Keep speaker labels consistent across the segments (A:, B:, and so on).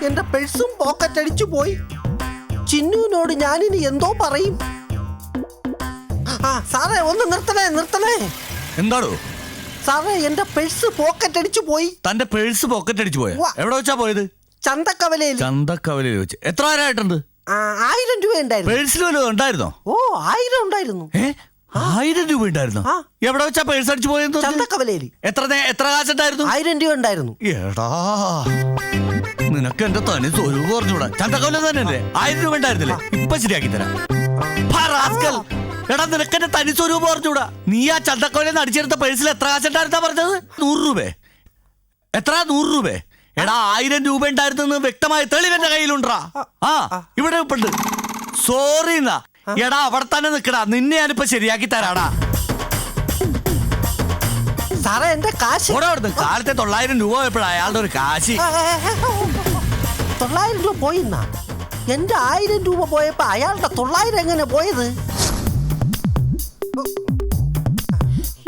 A: എന്റെ പേഴ്സും പോക്കറ്റ് അടിച്ചു പോയി. ചിന്നുവിനോട് ഞാനിനി എന്തോ പറയും? സാറേ ഒന്ന് നിർത്തണേ.
B: എന്താണോ
A: സാറേ, എന്റെ പേഴ്സ് പോക്കറ്റ് അടിച്ചു പോയി.
B: തന്റെ പേഴ്സ് പോക്കറ്റ് അടിച്ചു പോയ? എവിടെ വെച്ചാ പോയത്?
A: ചന്തക്കവലയിൽ
B: വെച്ച്. എത്ര ആരായിട്ടുണ്ട്?
A: 1000 രൂപ ഉണ്ടായിരുന്നു.
B: പേഴ്സിൽ വല്ലതും ഉണ്ടായിരുന്നോ?
A: 1000 ഉണ്ടായിരുന്നു.
B: 1000 രൂപ ഉണ്ടായിരുന്നോ? എവിടെ വെച്ചാ പേഴ്സ് അടിച്ചു പോയത്?
A: ചന്തക്കവലയിൽ.
B: എത്ര കാശുണ്ടായിരുന്നു?
A: 1000 രൂപ ഉണ്ടായിരുന്നു.
B: എടാ, നിനക്ക് എന്റെ തനി സ്വരൂപം പറഞ്ഞൂടാ. ചന്തക്കവല തന്നെ 1000 രൂപ ഉണ്ടായിരുന്നില്ലേ? ഇപ്പൊ ശരിയാക്കി തരാം. എടാ, നിനക്ക് എന്റെ തനി സ്വരൂപം പറഞ്ഞൂടാ. നീ ആ ചന്തക്കവലെന്ന് അടിച്ചെടുത്ത പേഴ്സിൽ എത്ര കാശുണ്ടായിരുന്നാ പറഞ്ഞത്? 100 രൂപ. എത്ര? 100 രൂപ. എടാ, 1000 രൂപ ഉണ്ടായിരുന്നു വ്യക്തമായ തെളിവ് എന്റെ കയ്യിലുണ്ടാ. ഇവിടെ ഉണ്ട്. സോറി എന്നാ. എടാ, അവിടെ തന്നെ നിക്കടാ. നിന്നെ ഞാനിപ്പോ ശരിയാക്കി തരാടാ.
A: സാറേ, എന്റെ കാശ്.
B: കാലത്തെ 900 രൂപ പോയപ്പോഴാ അയാളുടെ ഒരു കാശ്.
A: 900 രൂപ പോയിന്നാ? എന്റെ 1000 രൂപ പോയപ്പോ അയാളുടെ 900 എങ്ങനെ പോയത്?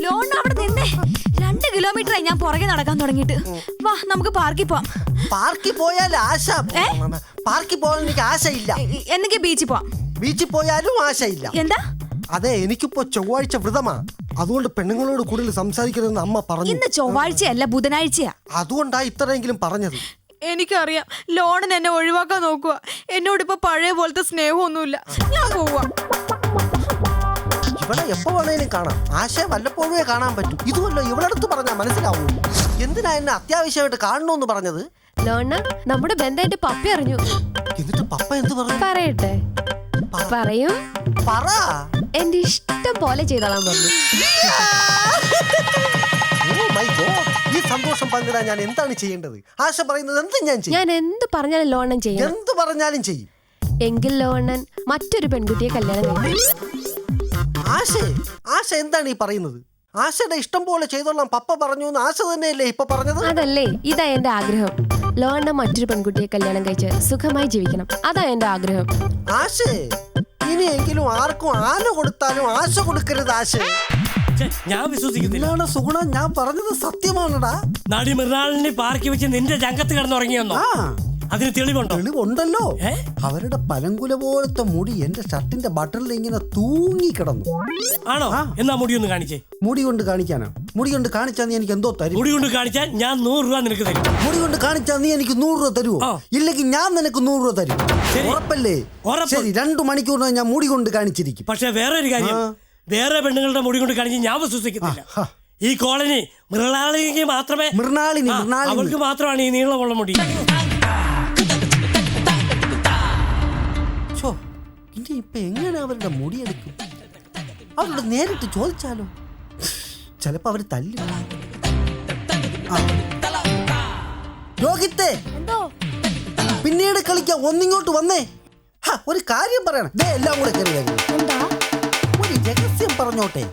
C: ലോൺ അവിടെ നിന്നേ 2 കിലോമീറ്ററായി ഞാൻ പുറകെ നടക്കാൻ തുടങ്ങിയിട്ട്. വാ, നമുക്ക് പാർക്കിൽ പോവാം.
A: പാർക്കിൽ പോയാൽ ആശ. പാർക്കിൽ പോകാൻ എനിക്ക് ആശയില്ല.
C: എന്നെങ്കിൽ ബീച്ചിൽ പോവാം.
A: ബീച്ചിൽ പോയാലും ആശയില്ല.
C: എന്താ?
A: അതെ, എനിക്കിപ്പോ ചൊവ്വാഴ്ച വ്രതമാ. അതുകൊണ്ട് പെണ്ണുങ്ങളോട് കൂടുതൽ സംസാരിക്കരുതെന്ന് അമ്മ പറഞ്ഞു.
C: ഇന്ന് ചൊവ്വാഴ്ചയല്ല, ബുധനാഴ്ചയാ.
A: അതുകൊണ്ടാ ഇത്രയെങ്കിലും പറഞ്ഞത്.
C: എനിക്കറിയാം, ലോണിന് എന്നെ ഒഴിവാക്കാൻ നോക്കുക. എന്നോടിപ്പോ പഴയ പോലത്തെ സ്നേഹമൊന്നുമില്ല. ഞാൻ പോവാ.
A: ഇവിടെ എപ്പോ വേണേലും കാണാം. ആശയെ വല്ലപ്പോഴേ കാണാൻ പറ്റും. ഇതുമല്ലോ ഇവളടുത്ത് പറഞ്ഞാ മനസ്സിലാവൂ. എന്തിനാ എന്നെ അത്യാവശ്യമായിട്ട് കാണണമെന്ന് പറഞ്ഞത്?
D: ലോണ, നമ്മുടെ ബന്ധമായിട്ട് പപ്പി അറിഞ്ഞു.
A: എന്നിട്ട് പപ്പ എന്ത് പറഞ്ഞു?
D: പറയട്ടെ? പറയും.
A: പറ.
D: എന്റെ ഇഷ്ടം പോലെ ചെയ്തോളാൻ പറഞ്ഞു.
A: ഈ സന്തോഷം പങ്കിടാൻ ഞാൻ എന്താണ് ചെയ്യേണ്ടത്? ആശ പറയുന്നത് എന്തും ഞാൻ ചെയ്യും.
D: ഞാൻ എന്ത് പറഞ്ഞാലും ലോണൻ ചെയ്യും.
A: എന്ത് പറഞ്ഞാലും ചെയ്യും.
D: എങ്കിൽ ലോണൻ മറ്റൊരു പെൺകുട്ടിയെ കല്യാണം കഴിക്കും.
A: ആശ എന്താണ് ഈ പറയുന്നത്? ആശയുടെ ഇഷ്ടം പോലെ ചെയ്തോളാം പപ്പ പറഞ്ഞു എന്ന് ആശ തന്നെയല്ലേ ഇപ്പൊ പറഞ്ഞത്?
D: അതല്ലേ, ഇതാ എന്റെ ആഗ്രഹം. ലോണ മറ്റൊരു പെൺകുട്ടിയെ കല്യാണം കഴിച്ച് സുഖമായി ജീവിക്കണം. അതാ എന്റെ ആഗ്രഹം.
A: ആശേ, ഇനിയെങ്കിലും ആർക്കും ആന കൊടുത്താലും ആശ കൊടുക്കരുത്. ആശ,
E: ഞാൻ വിശ്വസിക്കുന്നില്ല.
A: സുഗുണ, ഞാൻ പറഞ്ഞത് സത്യമാണടാ.
E: നടി മൃണാളിനെ പാർക്കി വെച്ച് നിന്റെ രംഗത്ത് കിടന്നുറങ്ങിയെന്നോ? അതിന് തെളിവുണ്ടോ?
A: തെളിവുണ്ടല്ലോ. അവരുടെ പലങ്കുല പോലത്തെ മുടി എന്റെ ഷർട്ടിന്റെ ബട്ടണിൽ ഇങ്ങനെ തൂങ്ങി കിടന്നു.
E: ആണോ? എന്നാ മുടി ഒന്ന് കാണിച്ചേ.
A: മുടി കൊണ്ട് കാണിക്കാനാ? മുടി കൊണ്ട് കാണിച്ചാ നീ എനിക്ക് എന്തോ തരും?
E: മുടി കൊണ്ട് കാണിച്ചാൽ ഞാൻ 100 രൂപ നിനക്ക് തരും.
A: മുടി കൊണ്ട് കാണിച്ചാൽ നീ എനിക്ക് 100 രൂപ തരുമോ? ഇല്ലെങ്കിൽ ഞാൻ നിനക്ക് 100 രൂപ തരും. ഉറപ്പല്ലേ? ശരി, 2 മണിക്കൂറിന് ഞാൻ മുടി കൊണ്ട് കാണിച്ചിരിക്കും.
E: പക്ഷെ വേറൊരു കാര്യം, വേറെ പെണ്ണുങ്ങളുടെ മുടി കൊണ്ട് കാണിച്ച് ഞാൻ വിശ്വസിക്കുന്നില്ല. ഈ കോളനി മൃണാളിക്ക് മാത്രമേ, അവൾക്ക് മാത്രമാണ് ഈ നീളമുള്ള മുടി.
A: ഇനി ഇപ്പൊ എങ്ങനെ അവരുടെ മുടിയെടുക്കും? അവരോട് നേരിട്ട് ചോദിച്ചാലോ? ചിലപ്പോ അവര് തല്ലും. രോഹിത്തേ, പിന്നീട് കളിക്കാം. ഒന്നിങ്ങോട്ട് വന്നേ. ഒരു കാര്യം പറയണം. എല്ലാം കൂടെ കയറി ഒരു രഹസ്യം പറഞ്ഞോട്ടെ.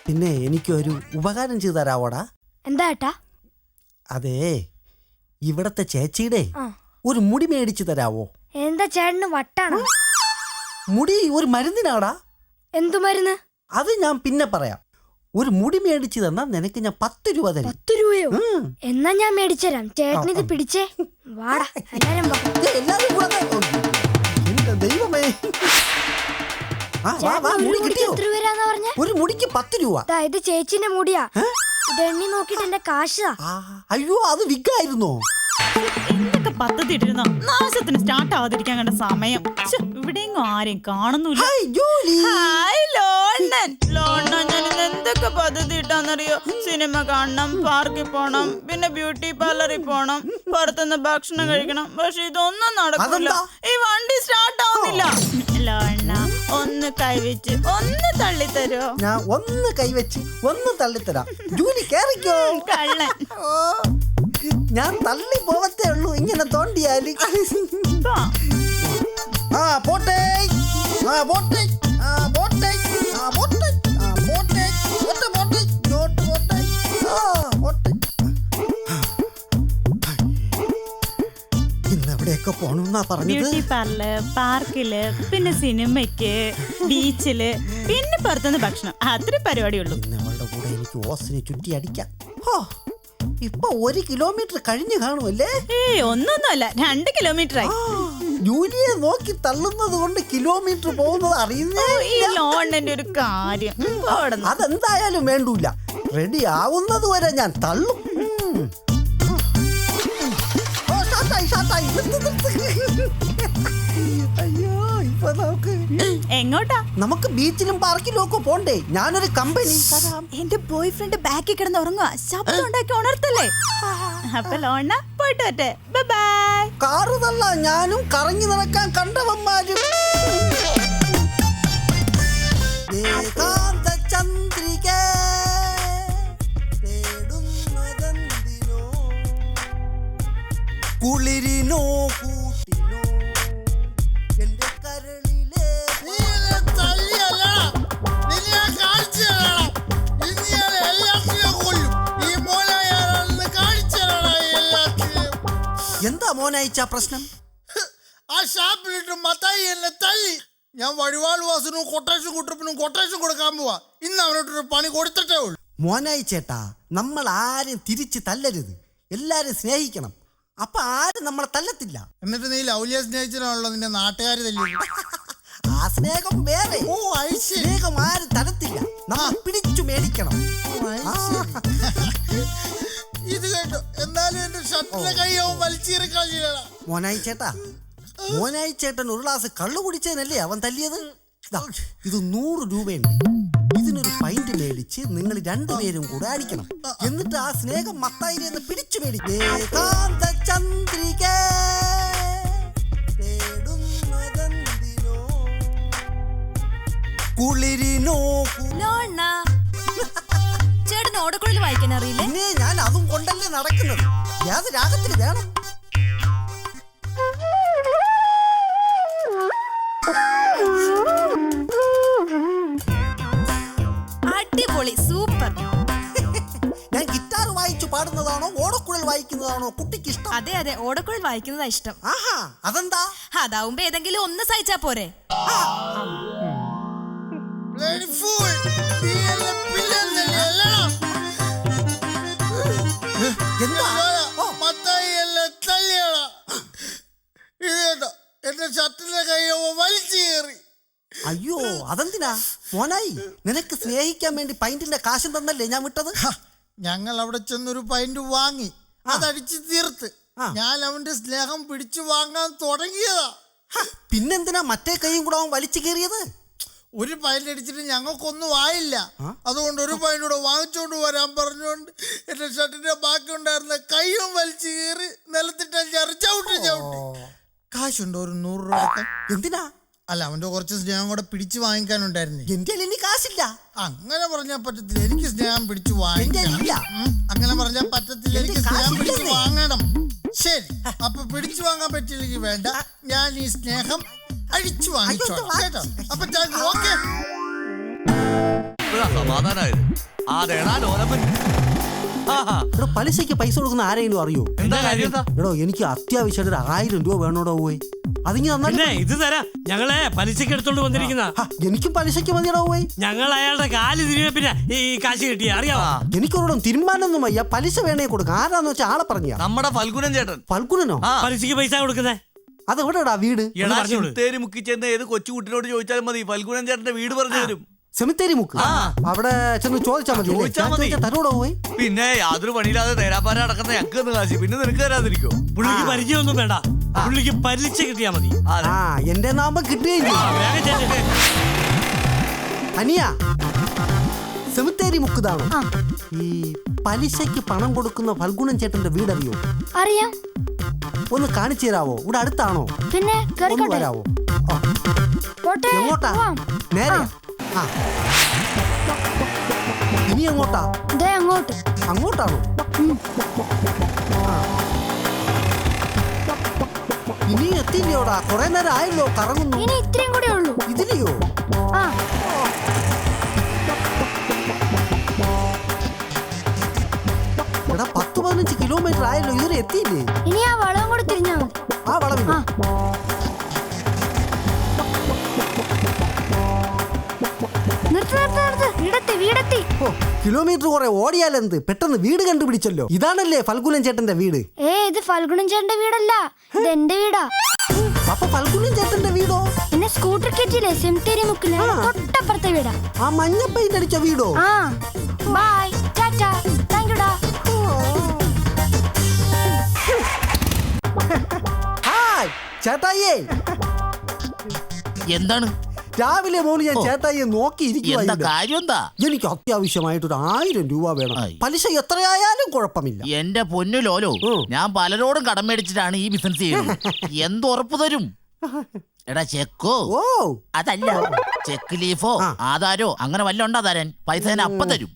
A: പിന്നെ എനിക്കൊരു ഉപകാരം ചെയ്തു തരാവോടാ?
C: എന്താ ഏട്ടാ?
A: അതെ, ഇവിടത്തെ ചേച്ചിയുടെ ഒരു മുടി മേടിച്ചു തരാവോ?
C: എന്താ ചേട്ടന് വട്ടാണോ?
A: മുടി ഒരു മരുന്നിനാടാ.
C: എന്തു മരുന്ന്?
A: അത് ഞാൻ പിന്നെ പറയാം. ഒരു മുടി മേടിച്ചു തന്നാ നിനക്ക് ഞാൻ 10 രൂപ തരും.
C: 10 രൂപയോ? എന്നാ ഞാൻ മേടിച്ചുതരാം. ചേട്ടനിത് പിടിച്ചേ. വാടാ,
A: എല്ലാരും കൂടെ. എന്റെ ദൈവമേ. ഒരു മുടിക്ക് 10 രൂപ.
C: ഇത് ചേച്ചിന്റെ മുടിയാ. ഇത് എണ്ണി നോക്കിട്ട് എന്റെ കാശാ.
A: അയ്യോ, അത് വിഗായിരുന്നോ?
F: എന്തൊക്കെ പദ്ധതി ഇട്ടിരുന്നോ? നാശത്തിന് സ്റ്റാർട്ട് ആവാതിരിക്കാൻ കണ്ട സമയം. ഇവിടെയെങ്ങും ആരെയും കാണുന്നില്ല. ഞാൻ എന്തൊക്കെ പദ്ധതി ഇട്ടാന്നറിയോ? സിനിമ കാണണം, പാർക്കിൽ പോണം, പിന്നെ ബ്യൂട്ടി പാർലറിൽ പോണം, പുറത്തുനിന്ന് ഭക്ഷണം കഴിക്കണം. പക്ഷെ ഇതൊന്നും നടക്കില്ല. ഈ വണ്ടി സ്റ്റാർട്ട് ആവുന്നില്ല. ഒന്ന് കൈവച്ച് ഒന്ന് തള്ളിത്തരോ?
A: ഞാൻ ഒന്ന് കൈവച്ച് ഒന്ന് തള്ളിത്തരാം. ജൂലി കേറിക്കോ.
F: കള്ളൻ.
A: ഞാൻ തള്ളി പോവത്തേ ഉള്ളൂ ഇങ്ങനെ തോണ്ടിയാല്. പോട്ടെ. ഇന്ന് എവിടെയൊക്കെ പോണെന്നാ പറഞ്ഞത്?
F: ബ്യൂട്ടി പാർലർ, പാർക്കില്, പിന്നെ സിനിമയ്ക്ക്, ബീച്ചില്, പിന്നെ പുറത്തുനിന്ന് ഭക്ഷണം. അത്ര പരിപാടിയുള്ളൂ.
A: ഇന്ന് അവളുടെ കൂടെ എനിക്ക് ഓസിനെ ചുറ്റി അടിക്കാം. ഇപ്പൊ 1 കിലോമീറ്റർ കഴിഞ്ഞു കാണുമല്ലേ?
F: ഏയ് ഒന്നൊന്നുമല്ല, 2 കിലോമീറ്റർ ആയി.
A: ജൂലിയെ നോക്കി തള്ളുന്നത് കൊണ്ട് കിലോമീറ്റർ പോകുന്നത് അറിയുന്നേ.
F: ഈ ലോണിന്റെ ഒരു കാര്യം.
A: അതെന്തായാലും വേണ്ടൂല. റെഡി ആവുന്നത് വരെ ഞാൻ തള്ളും. അയ്യോ, ഇപ്പൊ
F: എങ്ങോട്ടാ?
A: നമുക്ക് ബീച്ചിലും പാർക്കിലും ഒക്കെ പോണ്ടേ? ഞാനൊരു കമ്പനി.
F: എന്റെ ബോയ് ഫ്രണ്ട് ബാക്കിൽ കിടന്ന് ഉറങ്ങുക, ശബ്ദം ഉണ്ടാക്കി ഉണർത്തല്ലേ? അപ്പൊ ലോണ പോയിട്ട് വരട്ടെ. ബൈ.
A: കാറ് തള്ള ഞാനും കറങ്ങി നടക്കാൻ കണ്ടവന്മാരും. ഏകാന്ത ചന്ദ്രിക തേടുന്നതെന്തിനോ, കുളിരിനോ കൂട്ടിനോ എന്റെ കരളിലെ. എന്താ മോനയച്ച പ്രശ്നം?
G: ആ ഷാപ്പിലിട്ട് മത്തായി എന്നെ തല്ലി. ഞാൻ വഴിവാൾ വാസനും കൊട്ടേഷൻ കുട്ടപ്പിനും കൊട്ടേഷൻ കൊടുക്കാൻ പോവാ. ഇന്ന് അവനോട്ടൊരു പണി കൊടുത്തിട്ടേ ഉള്ളൂ.
A: മോനായി ചേട്ടാ, നമ്മൾ ആരും തിരിച്ച് തല്ലരുത്. എല്ലാരും സ്നേഹിക്കണം. അപ്പൊ ആരും നമ്മളെ തല്ലത്തില്ല.
G: എന്നിട്ട് നീ ലൗലിയെ സ്നേഹിച്ചാണല്ലോ നിന്റെ നാട്ടുകാർ തല്ലി.
A: ആ സ്നേഹം വേറെ.
G: ഓ
A: സ്നേഹം ആരും തരത്തില്ല. നമ്മൾ പിടിച്ചു മേടിക്കണം.
G: ഇത് കേട്ടോ, എന്നാലും എന്റെ ഷർട്ടിലെ കൈയാവും വലിച്ചീറി കളിയില്ല.
A: മോനായി ചേട്ടാ, മോനായി ചേട്ടൻ ഒരു ഗ്ലാസ് കള്ളു കുടിച്ചതിനല്ലേ അവൻ തല്ലിയത്? ഇത് 100 രൂപയുണ്ട്. ഇതിനൊരു പൈന്റ് മേടിച്ച് നിങ്ങൾ 2 പേരും കൂടെ അടിക്കണം. എന്നിട്ട് ആ സ്നേഹം മത്തായി എന്ന് പിടിച്ചു മേടിക്കും. ഏകാന്ത ചന്ദ്രിക തേടുന്നതെന്തിനോ, കുളിരിനോ.
C: ചേട്ടന് ഓടക്കുഴൽ വായിക്കാൻ അറിയില്ലേ?
A: പിന്നെ ഞാൻ അതും കൊണ്ടല്ലേ നടക്കുന്നത്. ഏത് രാഗത്തിൽ വേണം?
C: അടിപൊളി, സൂപ്പർ.
A: ഞാൻ ഗിറ്റാർ വായിച്ചു പാടുന്നതാണോ ഓടക്കുഴൽ വായിക്കുന്നതാണോ കുട്ടിക്ക് ഇഷ്ടം?
C: അതെ, ഓടക്കുഴൽ വായിക്കുന്നതാ ഇഷ്ടം.
A: ആഹാ, അതെന്താ?
C: അതാവുമ്പോ ഏതെങ്കിലും ഒന്ന് സഹിച്ചാ പോരെ.
G: എന്റെ ഷർട്ടിലെ കൈയാവും വലിച്ചേറി.
A: അയ്യോ, അതെന്തിനാ മോനായി? നിനക്ക് സ്നേഹിക്കാൻ വേണ്ടി പൈന്റിന്റെ കാശും തന്നല്ലേ ഞാൻ വിട്ടത്?
G: ഞങ്ങൾ അവിടെ ചെന്നൊരു പൈന്റ് വാങ്ങി, അതടിച്ച് തീർത്ത് ഞാൻ അവന്റെ സ്നേഹം പിടിച്ചു വാങ്ങാൻ തുടങ്ങിയതാ.
A: പിന്നെന്തിനാ മറ്റേ കൈയും കൂടെ അവൻ വലിച്ചു കയറിയത്?
G: ഒരു പൈന്റ് അടിച്ചിട്ട് ഞങ്ങൾക്കൊന്നും ആയില്ല. അതുകൊണ്ട് ഒരു പൈന്റ് കൂടെ വാങ്ങിച്ചോണ്ട് വരാൻ പറഞ്ഞുകൊണ്ട് എന്റെ ഷർട്ടിന്റെ ബാക്കി ഉണ്ടായിരുന്ന കൈയും വലിച്ചു കയറി നിലത്തിട്ട് ചവിട്ടി. കാശുണ്ടോ ഒരു 100 രൂപ?
A: എന്തിനാ?
G: അല്ല, അവന്റെ കുറച്ച് സ്നേഹം കൂടെ പിടിച്ചു വാങ്ങിക്കാനുണ്ടായിരുന്നു.
A: എന്റെ ഇനി കാശില്ല.
G: അങ്ങനെ പറഞ്ഞാൽ പറ്റത്തില്ല, എനിക്ക് സ്നേഹം പിടിച്ചു വാങ്ങിക്കണം. അങ്ങനെ പറഞ്ഞാൽ പറ്റത്തില്ല, എനിക്ക് സ്നേഹം പിടിച്ചു വാങ്ങണം. ശരി, അപ്പൊ പിടിച്ചു വാങ്ങാൻ പറ്റില്ലെങ്കിൽ വേണ്ട, ഞാൻ ഈ സ്നേഹം അഴിച്ചു വാങ്ങിച്ചോളാം കേട്ടോ. അപ്പൊ ഓക്കെ,
B: സമാധാനായത്. അതേടാ ലോലപ്പൻ.
A: എടോ, പലിശയ്ക്ക് പൈസ കൊടുക്കുന്ന ആരെങ്കിലും അറിയോ?
B: എന്താ കാര്യം?
A: എടോ, എനിക്ക് അത്യാവശ്യമായിട്ട് ഒരു 1000 രൂപ വേണോടോ പോയി. അതിങ്ങ് തന്നെ
E: ഇത് തരാം. ഞങ്ങളെ പലിശക്ക് എടുത്തോണ്ട് വന്നിരിക്കുന്ന.
A: എനിക്കും പലിശയ്ക്ക് മതിയടോ പോയി.
E: ഞങ്ങൾ അയാളുടെ കാല് തിരിഞ്ഞ പിന്നെ ഈ കാശ് കിട്ടിയ അറിയാമോ?
A: എനിക്കൊരിടം തീരുമാനമൊന്നും വയ്യ. പലിശ വേണേ കൊടുക്കാം. ആരാന്ന് വെച്ചാൽ ആളെ പറഞ്ഞ.
B: നമ്മുടെ ഫൽഗുനൻ ചേട്ടൻ.
A: ഫൽഗുനോ?
E: പലിശക്ക് പൈസ കൊടുക്കുന്നേ?
A: അത് എവിടെടാ വീട്?
B: സെമിത്തേരി മുക്കി ചെന്ന് ഏത് കൊച്ചുകുട്ടിനോട് ചോദിച്ചാലും മതി, ഫൽഗുനൻ ചേട്ടന്റെ വീട് പറഞ്ഞു തരും.
A: സെമിത്തേരി മുക്ക്? അവിടെ ചെന്ന് ചോദിച്ചാൽ മതി. തരോടോ പോയി.
B: പിന്നെ യാതൊരു പണിയില്ലാതെ തേരാപ്പാര നടക്കുന്ന ഞങ്ങൾക്ക് കാശി, പിന്നെ നിനക്ക് തരാതിരിക്കോ?
E: പുള്ളിക്ക് പരിചയമൊന്നും വേണ്ട, പുള്ളിക്ക് പലിശ കിട്ടിയാ മതി.
A: എന്റെ നാമ്പം കിട്ടുകയും അനിയ, സെമിത്തേരി മുക്കുതാണോ? ഈ പലിശയ്ക്ക് പണം കൊടുക്കുന്ന ഫൽഗുനൻ ചേട്ടന്റെ വീടറിയോ?
H: അറിയാം.
A: ഒന്ന് കാണിച്ചു തരാവോ? ഇവിടെ അടുത്താണോ?
H: പിന്നെ
A: ഒന്ന് വരാവോ? എങ്ങോട്ടാ? നേരെ. ഇനി എങ്ങോട്ടാ?
H: അങ്ങോട്ട്.
A: അങ്ങോട്ടാണോ? ഇനി എത്തില്ലയോടാ? കുറെ നേരം ആയല്ലോ കറങ്ങുന്നു.
H: ഇനി ഇത്രയും കൂടെ ഉള്ളൂ.
A: ഇതിലെയോ? എടാ, 10-15 കിലോമീറ്റർ ആയല്ലോ, ഇതുവരെ എത്തിയില്ലേ?
H: ഇനി ആ വളവും കൂടെ തിരിഞ്ഞാ മതി.
A: ആ വളവിൽ
H: നിർത്ത്. വീടെത്തി.
A: ഓ, കിലോമീറ്റർ കുറെ ഓടിയാലെന്ത്, പെട്ടെന്ന് വീട് കണ്ടുപിടിച്ചല്ലോ. ഇതാണല്ലേ ഫൽഗുനൻ ചേട്ടന്റെ വീട്?
H: ഇത് ഫൽഗുണൻ ചേട്ടന്റെ വീടല്ല, ഇത് എന്റെ വീടാ.
A: അപ്പൊ ഫൽഗുനൻ ചേട്ടന്റെ വീടോ?
H: എന്നെ സ്കൂട്ടർ കയറ്റിയില്ലേ സെമിത്തേരി മുക്കില്, തൊട്ടപ്പുറത്തെ വീടാ.
A: ആ മഞ്ഞ പെയിന്റ് അടിച്ച വീടോ?
H: ആ ബൈ ടാറ്റാ താങ്ക് യുടാ.
A: ഹായ് ചേട്ടായിയേ.
I: എന്താണ്
A: രാവിലെ മോന് ഞാൻ ചേട്ടായിയെ
I: എന്താ
A: നോക്കിയിരിക്കുക.
I: കാര്യം എന്താ?
A: എനിക്ക് അത്യാവശ്യമായിട്ടൊരു 1000 രൂപ വേണം. പലിശ എത്രയായാലും കുഴപ്പമില്ല.
I: എന്റെ പൊന്നു ലോലോ, ഞാൻ പലരോടും കടം മേടിച്ചിട്ടാണ് ഈ ബിസിനസ് ചെയ്യുന്നത്. എന്തുറപ്പ് തരും? എടാ ചെക്കോ?
A: ഓ
I: അതല്ല, ചെക്ക് ലീഫോ ആധാരോ അങ്ങനെ വല്ല ഉണ്ടാ തരാൻ? പൈസ ഞാൻ അപ്പം തരും.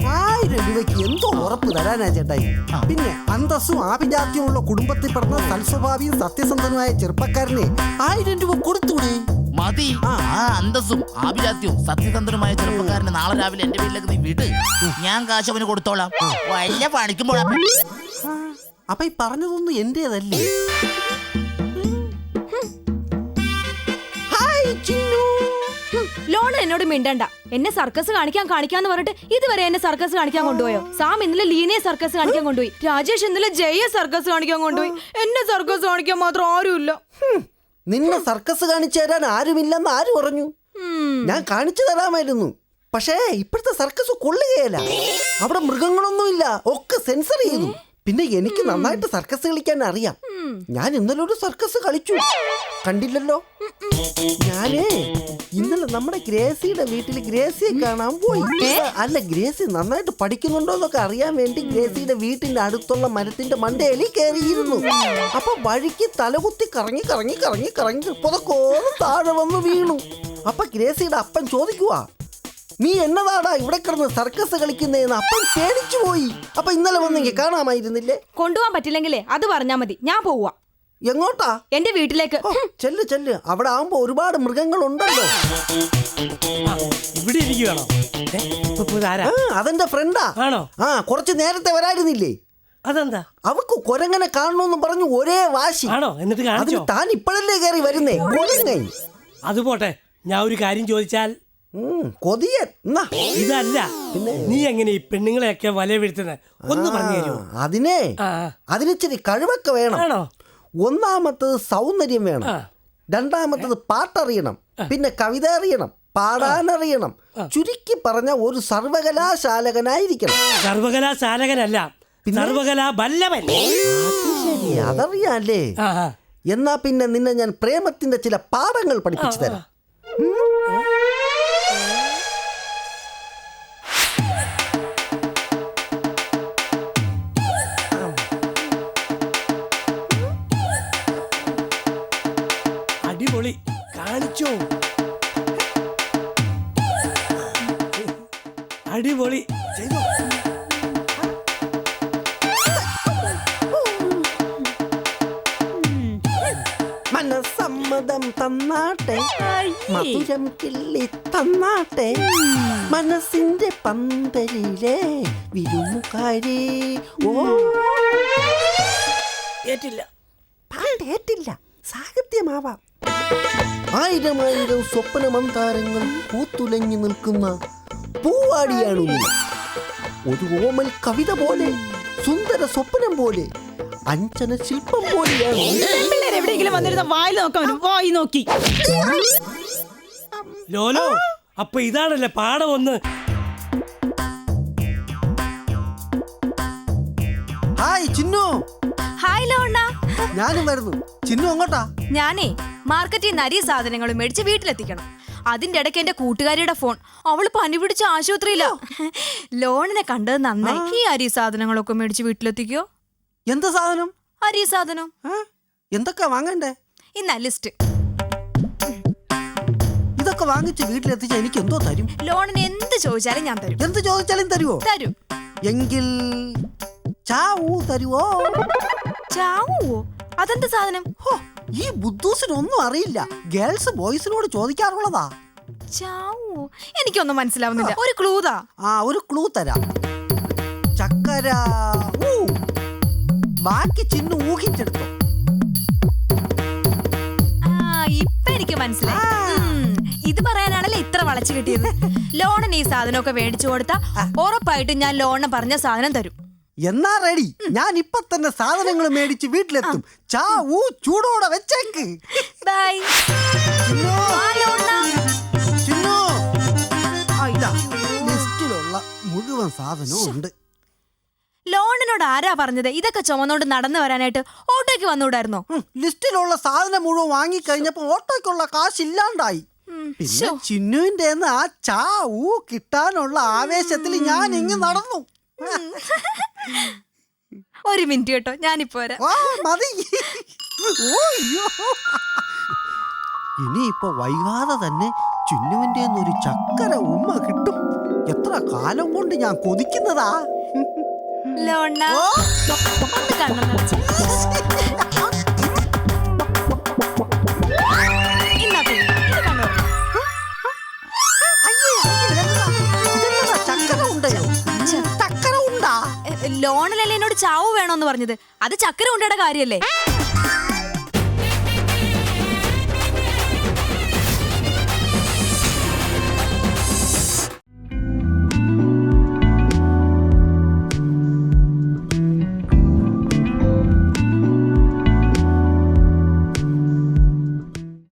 A: 1000 രൂപയ്ക്ക് എന്തോ ഉറപ്പ് തരാനാ ചേട്ടായി? പിന്നെ അന്തസ്സും ആഭിജാത്യമുള്ള കുടുംബത്തിൽ പിറന്ന സൽസ്വഭാവിയും സത്യസന്ധനുമായ ചെറുപ്പക്കാരനെ 1000 രൂപ കൊടുത്തൂടെ?
I: മതി. ആ അന്തസ്സും ആഭിജാത്യവും സത്യസന്ധനുമായ ചെറുപ്പക്കാരന് നാളെ രാവിലെ എന്റെ വീട്ടിലേക്ക് നീ വിട്. ഞാൻ കാശ് അവന് കൊടുത്തോളാം. വല്ല പണിക്കുമ്പോൾ
A: അപ്പൊ ഈ പറഞ്ഞതൊന്നും എന്റേതല്ലേ?
C: ലോൺ എന്നോട് മിണ്ടണ്ട. എന്നെ സർക്കസ് കാണിക്കാന്ന് പറഞ്ഞിട്ട് ഇതുവരെ എന്നെ സർക്കസ് കാണിക്കാൻ കൊണ്ടുപോയോ? സാം ഇന്നലെ ലീനയെ സർക്കസ് കാണിക്കാൻ കൊണ്ടുപോയി. രാജേഷ് ഇന്നലെ ജയ സർക്കസ് കാണിക്കാൻ കൊണ്ടുപോയി. എന്നെ സർക്കസ് കാണിക്കാൻ മാത്രം ആരുമില്ല.
A: നിന്നെ സർക്കസ് കാണിച്ചു തരാൻ ആരുമില്ലെന്ന് ആര് പറഞ്ഞു? ഞാൻ കാണിച്ചു തരാമായിരുന്നു. പക്ഷേ ഇപ്പോഴത്തെ സർക്കസ് കൊള്ളുകയല്ല. അവിടെ മൃഗങ്ങളൊന്നുമില്ല, ഒക്കെ സെൻസർ ചെയ്തു. പിന്നെ എനിക്ക് നന്നായിട്ട് സർക്കസ് കളിക്കാൻ അറിയാം. ഞാൻ ഇന്നലെ ഒരു സർക്കസ് കളിച്ചു, കണ്ടില്ലല്ലോ? ഞാനേ ഇന്നലെ നമ്മുടെ ഗ്രേസിയുടെ വീട്ടിൽ ഗ്രേസിയെ കാണാൻ പോയി. അല്ല, ഗ്രേസി നന്നായിട്ട് പഠിക്കുന്നുണ്ടോ എന്നൊക്കെ അറിയാൻ വേണ്ടി ഗ്രേസിയുടെ വീട്ടിന്റെ അടുത്തുള്ള മരത്തിന്റെ മണ്ടയിൽ കയറിയിരുന്നു. അപ്പൊ വഴിക്ക് തലകുത്തി കറങ്ങി കറങ്ങി കറങ്ങി കറങ്ങി പുതക്കോളം താഴെ വന്ന് വീണു. അപ്പൊ ഗ്രേസിയുടെ അപ്പൻ ചോദിക്കുവാ, നീ എന്നതാടാ ഇവിടെ കിടന്ന് സർക്കസ് കളിക്കുന്നതെന്ന്. അപ്പൻ പേടിച്ചു പോയി. അപ്പൊ ഇന്നലെ വന്നെങ്കിൽ കാണാമായിരുന്നില്ലേ?
C: കൊണ്ടുപോകാൻ പറ്റില്ലെങ്കിലേ അത് പറഞ്ഞാ മതി, ഞാൻ പോവാ.
A: എങ്ങോട്ടാ?
C: എന്റെ വീട്ടിലേക്ക്.
A: ചെല്ല്. അവിടെ ആവുമ്പോ ഒരുപാട് മൃഗങ്ങളുണ്ടല്ലോ.
E: ഇവിടെ ഇരിക്കുകയാണോ?
A: അതെന്റെ ഫ്രണ്ടാ.
E: ആണോ?
A: ആ, കുറച്ച് നേരത്തെ വരായിരുന്നില്ലേ?
E: അതെന്താ?
A: അവക്ക് കൊരങ്ങനെ കാണണമെന്ന് പറഞ്ഞു ഒരേ വാശി.
E: ആണോ? എന്നിട്ട് കാണിച്ചോ?
A: താൻ ഇപ്പോഴല്ലേ കയറി വരുന്നേ കൊരങ്ങൻ.
E: അത് പോട്ടെ, ഞാൻ ഒരു കാര്യം ചോദിച്ചാൽ?
A: കൊതിയൻ.
E: ഇതല്ല, നീ എങ്ങനെ ഈ പെണ്ണുങ്ങളെയൊക്കെ വല വീഴ്ത്തുന്നത്? ഒന്ന് പറഞ്ഞു തരുമോ?
A: അതിനിച്ചിരി കഴിവൊക്കെ വേണം.
E: ആണോ?
A: ഒന്നാമത്തത് സൗന്ദര്യം വേണം, രണ്ടാമത്തത് പാട്ടറിയണം, പിന്നെ കവിത അറിയണം, പാടാനറിയണം. ചുരുക്കി പറഞ്ഞ ഒരു സർവകലാശാലകനായിരിക്കണം.
E: സർവകലാശാലകനല്ല, സർവകലാ ബല്ലവൻ.
A: ശരി, അതറിയാല്ലേ? എന്നാ പിന്നെ നിന്നെ ഞാൻ പ്രേമത്തിന്റെ ചില പാഠങ്ങൾ പഠിപ്പിച്ചു തരാം.
E: അടിപൊളി, കാണിച്ചോ? അടിപൊളി ചെയ്തോ?
A: മനസ്സമ്മതം തന്നാട്ടെ, മധുരം കിള്ളി തന്നാട്ടെ, മനസ്സിന്റെ പന്തലിലെ വിരുമുകാരി. ഓ
E: ഏറ്റില്ല,
A: പാട്ടേറ്റില്ല, സാഹിത്യമാവാം. 1000 സ്വപ്നമന്താരങ്ങൾ പൂത്തുലഞ്ഞു നിൽക്കുന്ന പൂവാടിയാണ് നീ. ഒരു ഓമൽ കവിത പോലെ, സുന്ദര സ്വപ്നം പോലെ, അഞ്ചന ശില്പം പോലെയാണ്.
F: എവിടെയെങ്കിലും വന്നിരുന്ന വായി നോക്കാൻ വായി നോക്കി.
E: ലോലോ, അപ്പൊ ഇതാണല്ലേ പാഠം ഒന്ന്.
A: ഹായ് ചിന്നു.
C: ഹായ് ലോണ്ണ.
A: ഞാനും വരുന്നു. ചിന്നു എങ്ങോട്ടാ?
C: ഞാനേ മാർക്കറ്റിൽ നിന്ന് അരി സാധനങ്ങളും മേടിച്ച് വീട്ടിലെത്തിക്കണം. അതിന്റെ ഇടയ്ക്ക് എന്റെ കൂട്ടുകാരിയുടെ ഫോൺ. അവള് പനി പിടിച്ച ആശുപത്രിയില്ല. ലോണിനെ കണ്ടത് നന്നായി. ഈ അരി സാധനങ്ങളൊക്കെ മേടിച്ച് വീട്ടിലെത്തിക്കോ.
A: എന്താ സാധനം?
C: അരി സാധനം.
A: എന്തൊക്കെ വാങ്ങണ്ടേ?
C: ഇന്നാ ലിസ്റ്റ്.
A: ഇതൊക്കെ വാങ്ങിച്ച് വീട്ടിലെത്തിച്ച എനിക്ക് എന്തോ തരും?
C: ലോണിന് എന്ത് ചോദിച്ചാലും ഞാൻ തരും.
A: എന്ത് ചോദിച്ചാലും തരുവോ?
C: തരും.
A: എങ്കിൽ ചാവൂ തരുവോ?
C: ചാവോ? അതെന്ത് സാധനം?
A: ഈ ബുദ്ധൂസിനൊന്നും അറിയില്ല. ഗേൾസ് ബോയ്സിനോട് ചോദിക്കാറുള്ളതാ.
C: ചാവോ? എനിക്കൊന്നും മനസ്സിലാവുന്നില്ല. ഒരു ക്ലൂതാ.
A: ഒരു ക്ലൂ തരാം. ചക്കര. ബാക്കി ചിന്നു ഊഹിച്ചെടുത്തോ.
C: ഇപ്പൊ എനിക്ക് മനസ്സിലായി. ഇത് പറയാനാണല്ലേ ഇത്ര വളച്ചു കിട്ടിയത്. ലോണിന് ഈ സാധനമൊക്കെ മേടിച്ചു കൊടുത്താ ഉറപ്പായിട്ടും ഞാൻ ലോണിന് പറഞ്ഞ സാധനം തരും.
A: എന്നാ റെഡി. ഞാൻ ഇപ്പൊ തന്നെ സാധനങ്ങൾ മേടിച്ച് വീട്ടിലെത്തും. ചൂടോടെ വെച്ചേക്ക്.
C: ബൈ.
A: ലിസ്റ്റിലുള്ള മുഴുവൻ സാധനവും ഉണ്ട്.
C: ലോണിനോട് ആരാ പറഞ്ഞത് ഇതൊക്കെ ചുമന്നോണ്ട് നടന്നു വരാനായിട്ട്? ഓട്ടോയ്ക്ക് വന്നുകൂടായിരുന്നോ?
A: ലിസ്റ്റിലുള്ള സാധനം മുഴുവൻ വാങ്ങിക്കഴിഞ്ഞപ്പോ ഓട്ടോയ്ക്കുള്ള കാശ് ഇല്ലാണ്ടായി. പിന്നെ ചിന്നുവിന്റെ ആ കിട്ടാനുള്ള ആവേശത്തിൽ ഞാൻ ഇങ്ങ് നടന്നു.
C: ഒരു മിനിറ്റ് കേട്ടോ, ഞാനിപ്പോ വരാം.
A: മതി. ഇനിയിപ്പോ വൈകാതെ തന്നെ ചിന്നുവിന്റെ ഒരു ചക്കര ഉമ്മ കിട്ടും. എത്ര കാലം കൊണ്ട് ഞാൻ കൊതിക്കുന്നതാ.
C: ലോണ ഒന്ന് കണ്ണം നിറച്ച്. ലോണിലല്ലേ എന്നോട് ചാവ് വേണോന്ന് പറഞ്ഞത്? അത് ചക്കര ഉണ്ടയുടെ കാര്യല്ലേ?